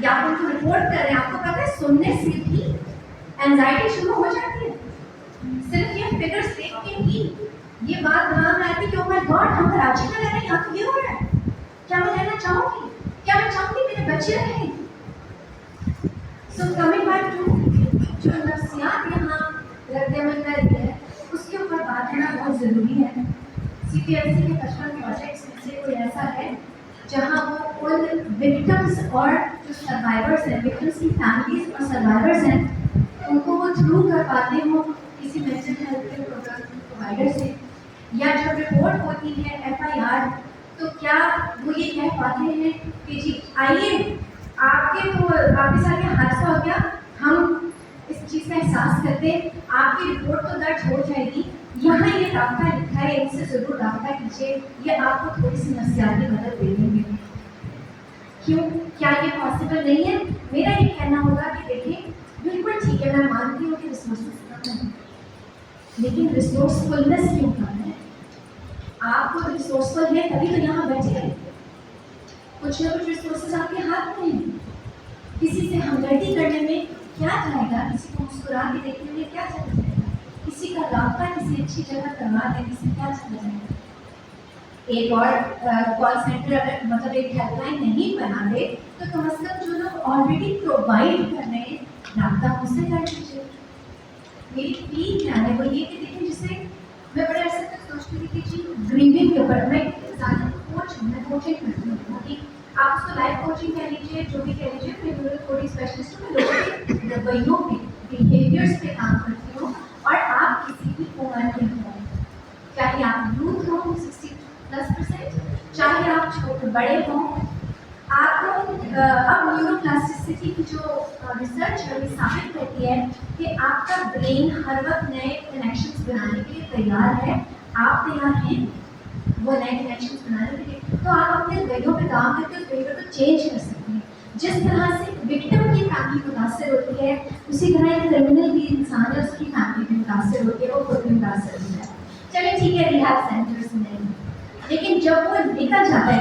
یا آپ ان کو رپورٹ کر رہے ہیں، آپ کو پتہ ہے سننے سے بھی اینزائٹی شروع ہو جاتی ہے. صرف یہ فگرس دیکھ کے ہی یہ بات دماغ میں آتی ہے کہ او مائی گاڈ ہم کراچی میں رہ رہے ہیں، یہاں تو یہ ہو رہا ہے. کیا میں رہنا چاہوں گی؟ کیا میں چاہوں گی میرے بچے رہیں؟ سو کمنگ بیک ٹو جو نفسیات یہاں رد عمل کر رہی ہے اس کے اوپر بات کرنا بہت ضروری ہے. سی پی ایل سی کے 55 پروجیکٹس میں سے کوئی ایسا ہے جہاں وہ ان وکٹمس اور جو سروائیورس ہیں، وکٹمس کی فیملیز اور سروائیورس ہیں، ان کو وہ تھرو کر پاتے ہوں کسی مینٹل ہیلتھ کیئر پرووائڈر سے، یا جب رپورٹ ہوتی ہے ایف آئی آر تو کیا وہ یہ کہہ پاتے ہیں کہ جی آئیے آپ کے ساتھ یہ حادثہ ہو گیا، ہم اس چیز کا احساس کرتے، آپ کی رپورٹ تو درج ہو جائے گی، یہاں یہ رابطہ لکھا ہے، ان سے ضرور رابطہ کیجیے، یہ آپ کو تھوڑی سی نفسیاتی مدد دے دیں گے. کیوں؟ کیا یہ پاسبل نہیں ہے؟ میرا یہ کہنا ہوگا کہ دیکھیں بالکل ٹھیک ہے، میں مانتی ہوں کہ ریسورسز کم ہیں، لیکن ریسورسفلنس کیوں کم ہے؟ آپ کو ریسورسفل ہے تبھی تو یہاں بیٹھے ہیں. کچھ نہ کچھ ریسورسز آپ کے ہاتھ میں ہیں. کسی سے ہمدردی کرنے میں کیا جائے گا؟ کسی کو مسکرا کے دیکھنے میں کیا چلا جائے گا؟ کسی کا رابطہ کسی اچھی جگہ کروا دینے سے کیا چلا جائے گا؟ ایک اور کال سینٹر اگر مطلب ایک ہیلپ لائن نہیں بنا دے تو کم از کم جو لوگ آلریڈی پرووائڈ کر رہے ہیں رابطہ ان سے کر دیجیے. میری پلیز کیا ہے وہ یہ کہ دیکھیں جسے میں بڑے عرصے تک سوچتی تھی کہ جی گریونگ کے اوپر میں زیادہ کوچ ہوں، میں کوچنگ کرتی ہوں، آپ اس کو لائف کوچنگ کہہ لیجیے، جو بھی کہہ لیجیے. میں رورل کوڈنگ اسپیشلسٹ ہوں، میں لوگوں کے رویوں پہ بیہیویئرس پہ کام کرتی ہوں. اور آپ کسی بھی عمر کے ہوں، چاہے آپ یوتھ ہوں 60+%، چاہے آپ چھوٹے بڑے ہوں، آپ کو اب نیورو پلاسٹسٹی کی جو ریسرچ ہے وہ ثابت کرتی ہے کہ آپ کا برین ہر وقت نئے کنیکشنز بنانے کے لیے تیار ہے. آپ تیار ہیں وہ نئے کنیکشنز بنانے کے لیے، تو آپ اپنے رویوں پہ کام کر کے اس رویے کو چینج کر سکتے ہیں. جس طرح سے وکٹم کی فیملی متاثر ہوتی ہے اسی طرح ایک کرمنل بھی انسان ہے، اس کی فیملی بھی متاثر ہوتی ہے، وہ خود بھی متاثر ہوتا ہے. چلے ٹھیک ہے ریہاب سینٹرز میں نہیں، لیکن جب وہ نکل جاتا ہے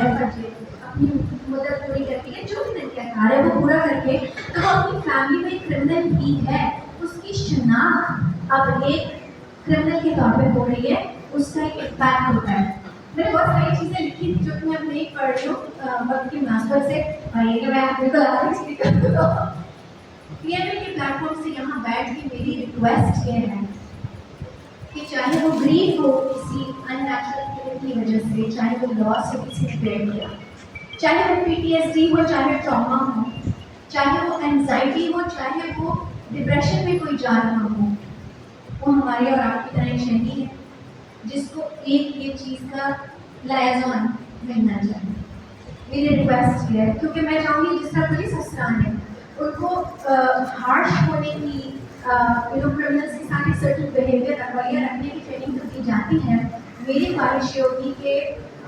اپنی مدد پوری کر کے، جو بھی طریقہ کار ہے وہ پورا کر کے، تو وہ اپنی فیملی میں کرمنل بھی ہے. اس کی شناخت اب ایک کرمنل کے طور پہ ہو رہی ہے، اس کا ایک امپیکٹ ہوتا ہے. میں نے بہت ساری چیزیں لکھی تھی جو کہ میں اب نہیں پڑھ رہی ہوں وقت کی مناسبت سے، اور یہ کہ میں بالکل آگے پی ایم اے کے پلیٹ فارم سے یہاں بیٹھ کے میری ریکویسٹ یہ ہے کہ چاہے وہ گریف ہو کسی ان نیچرل کی وجہ سے، چاہے وہ لاس ہو کسی نے پیڑ کیا، چاہے وہ پی ٹی ایس ڈی ہو، چاہے ٹراما ہو، چاہے وہ اینزائٹی ہو، چاہے وہ ڈپریشن میں کوئی جا رہا ہو، وہ ہماری اور آپ کی طرح ایک شہری ہے جس کو ایک یہ چیز کا لائزون ملنا چاہیے. میری ریکویسٹ یہ ہے، کیونکہ میں چاہوں گی جس طرح پولیس افسران ہیں ان کو ہارش ہونے کی کرمنلس کے ساتھ سرٹن بیہیویئر رویہ رکھنے کی ٹریننگ تو دی جاتی ہے. میری خواہش یہ ہوگی کہ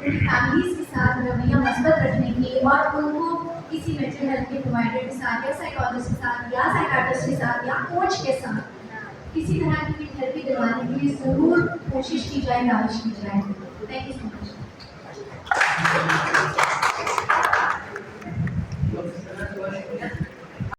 ان فیملیز کے ساتھ رویہ مثبت رکھنے کی، اور ان کو کسی مینٹل ہیلتھ کے پرووائڈر کے ساتھ یا سائیکالوجسٹ کے ساتھ یا سائیکاٹرسٹ کے ساتھ یا کوچ کے ساتھ کسی طرح کی تھیراپی دلوانے کے لیے ضرور کوشش کی جائے، نالش کی جائے. Thank you so much.